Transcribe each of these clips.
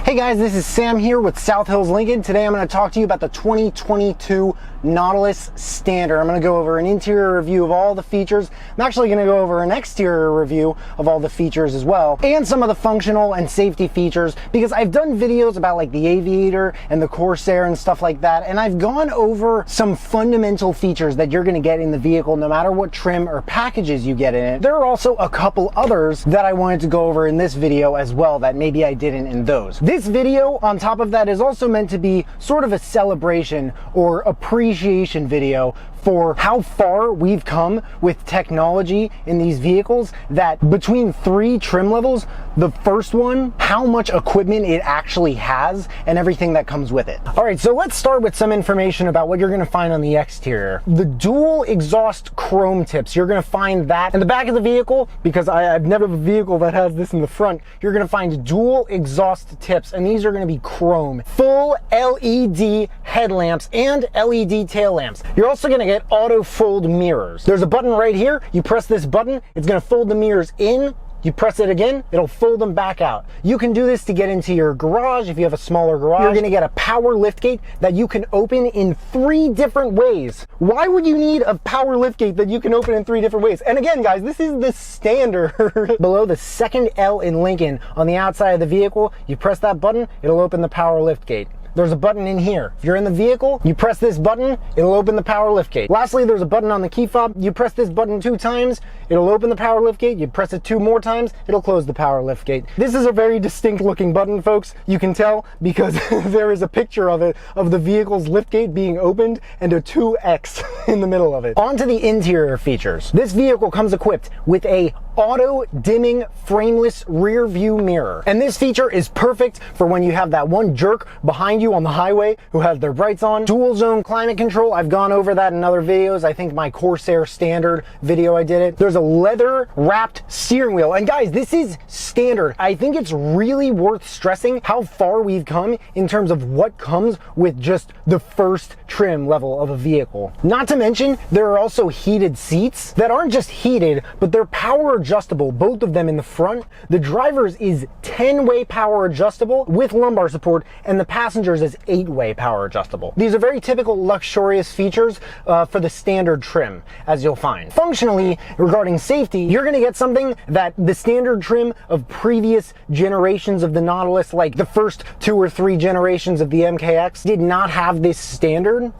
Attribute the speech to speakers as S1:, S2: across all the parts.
S1: Hey guys, this is Sam here with South Hills Lincoln. Today I'm going to talk to you about the 2022 Nautilus Standard. I'm going to go over an interior review of all the features. I'm actually going to go over an exterior review of all the features as well, and some of the functional and safety features, because I've done videos about like the Aviator and the Corsair and stuff like that, and I've gone over some fundamental features that you're going to get in the vehicle no matter what trim or packages you get in it. There are also a couple others that I wanted to go over in this video as well that maybe I didn't in those. This video on top of that is also meant to be sort of a celebration or appreciation video for how far we've come with technology in these vehicles, that between 3 trim levels, the first one, how much equipment it actually has and everything that comes with it. All right, so let's start with some information about what you're gonna find on the exterior. The dual exhaust chrome tips, you're gonna find that in the back of the vehicle, because I've never had a vehicle that has this in the front. You're gonna find dual exhaust tips, and these are gonna be chrome. Full LED headlamps and LED tail lamps. You're also gonna get auto fold mirrors. There's a button right here. You press this button, it's gonna fold the mirrors in. You press it again, it'll fold them back out. You can do this to get into your garage if you have a smaller garage. You're gonna get a power liftgate that you can open in 3 different ways. Why would you need a power liftgate that you can open in 3 different ways? And again, guys, this is the standard. Below the second L in Lincoln on the outside of the vehicle, you press that button, it'll open the power liftgate. There's a button in here. If you're in the vehicle, you press this button, it'll open the power liftgate. Lastly, there's a button on the key fob. You press this button 2 times, it'll open the power liftgate. You press it 2 more times, it'll close the power liftgate. This is a very distinct looking button, folks. You can tell because there is a picture of it, of the vehicle's liftgate being opened and a 2X in the middle of it. On to the interior features. This vehicle comes equipped with a auto dimming frameless rear view mirror. And this feature is perfect for when you have that one jerk behind you on the highway who has their brights on. Dual zone climate control, I've gone over that in other videos. I think my Corsair Standard video I did it. There's a leather wrapped steering wheel. And guys, this is standard. I think it's really worth stressing how far we've come in terms of what comes with just the first trim level of a vehicle. Not to mention, there are also heated seats that aren't just heated, but they're power adjustable, both of them in the front. The driver's is 10-way power adjustable with lumbar support, and the passenger's is 8-way power adjustable. These are very typical luxurious features for the standard trim, as you'll find. Functionally, regarding safety, you're gonna get something that the standard trim of previous generations of the Nautilus, like the first 2 or 3 generations of the MKX, did not have this standard.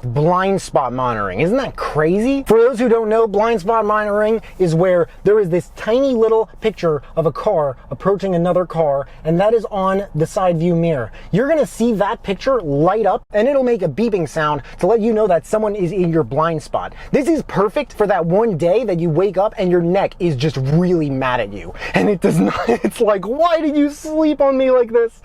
S1: Blind spot monitoring. Isn't that crazy? For those who don't know, blind spot monitoring is where there is this tiny little picture of a car approaching another car, and that is on the side view mirror. You're gonna see that picture light up, and it'll make a beeping sound to let you know that someone is in your blind spot. This is perfect for that one day that you wake up and your neck is just really mad at you, and it does not, it's like, why did you sleep on me like this?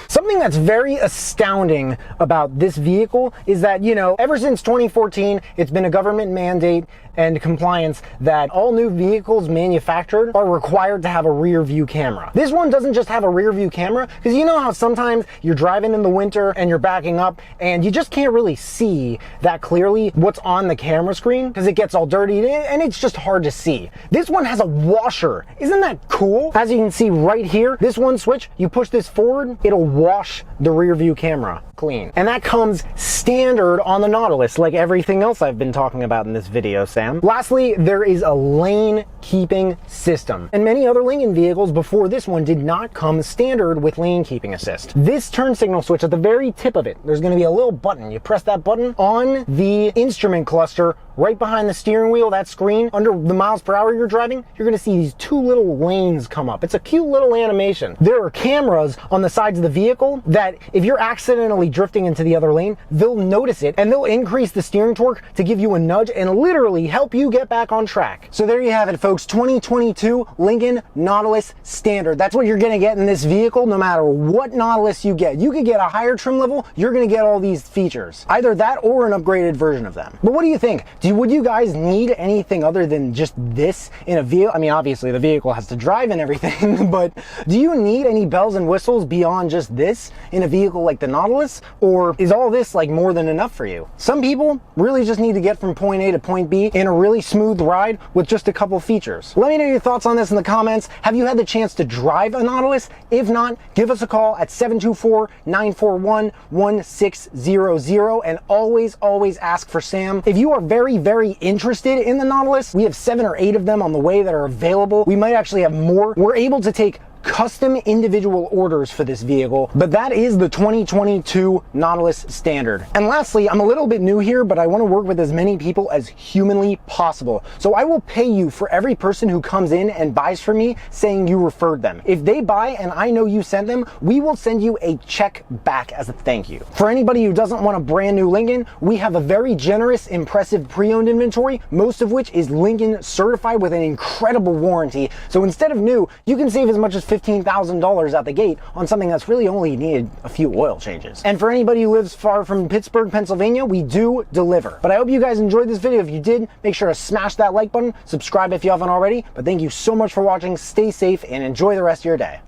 S1: Something that's very astounding about this vehicle is that, you know, ever since 2014, it's been a government mandate and compliance that all new vehicles manufactured are required to have a rear view camera. This one doesn't just have a rear view camera, because you know how sometimes you're driving in the winter and you're backing up and you just can't really see that clearly what's on the camera screen because it gets all dirty and it's just hard to see. This one has a washer. Isn't that cool? As you can see right here, this one switch, you push this forward, it'll wash the rear view camera clean. And that comes standard on the Nautilus, like everything else I've been talking about in this video, Sam. Lastly, there is a lane keeping system. And many other Lincoln vehicles before this one did not come standard with lane keeping assist. This turn signal switch at the very tip of it, there's gonna be a little button. You press that button on the instrument cluster right behind the steering wheel, that screen, under the miles per hour you're driving, you're gonna see these 2 little lanes come up. It's a cute little animation. There are cameras on the sides of the vehicle that if you're accidentally drifting into the other lane, they'll notice it and they'll increase the steering torque to give you a nudge and literally help you get back on track. So there you have it, folks. 2022 Lincoln Nautilus Standard. That's what you're gonna get in this vehicle no matter what Nautilus you get. You could get a higher trim level, you're gonna get all these features. Either that or an upgraded version of them. But what do you think? Do Would you guys need anything other than just this in a vehicle? I mean, obviously the vehicle has to drive and everything, but do you need any bells and whistles beyond just this in a vehicle like the Nautilus? Or is all this like more than enough for you? Some people really just need to get from point A to point B in a really smooth ride with just a couple features. Let me know your thoughts on this in the comments. Have you had the chance to drive a Nautilus? If not, give us a call at 724-941-1600, and always ask for Sam. If you are very interested in the Nautilus, we have 7 or 8 of them on the way that are available. We might actually have more. We're able to take custom individual orders for this vehicle, but that is the 2022 Nautilus Standard. And lastly, I'm a little bit new here, but I want to work with as many people as humanly possible. So I will pay you for every person who comes in and buys from me saying you referred them. If they buy and I know you sent them, we will send you a check back as a thank you. For anybody who doesn't want a brand new Lincoln, we have a very generous, impressive pre-owned inventory, most of which is Lincoln certified with an incredible warranty. So instead of new, you can save as much as $15,000 out the gate on something that's really only needed a few oil changes. And for anybody who lives far from Pittsburgh, Pennsylvania, we do deliver. But I hope you guys enjoyed this video. If you did, make sure to smash that like button, subscribe if you haven't already. But thank you so much for watching. Stay safe and enjoy the rest of your day.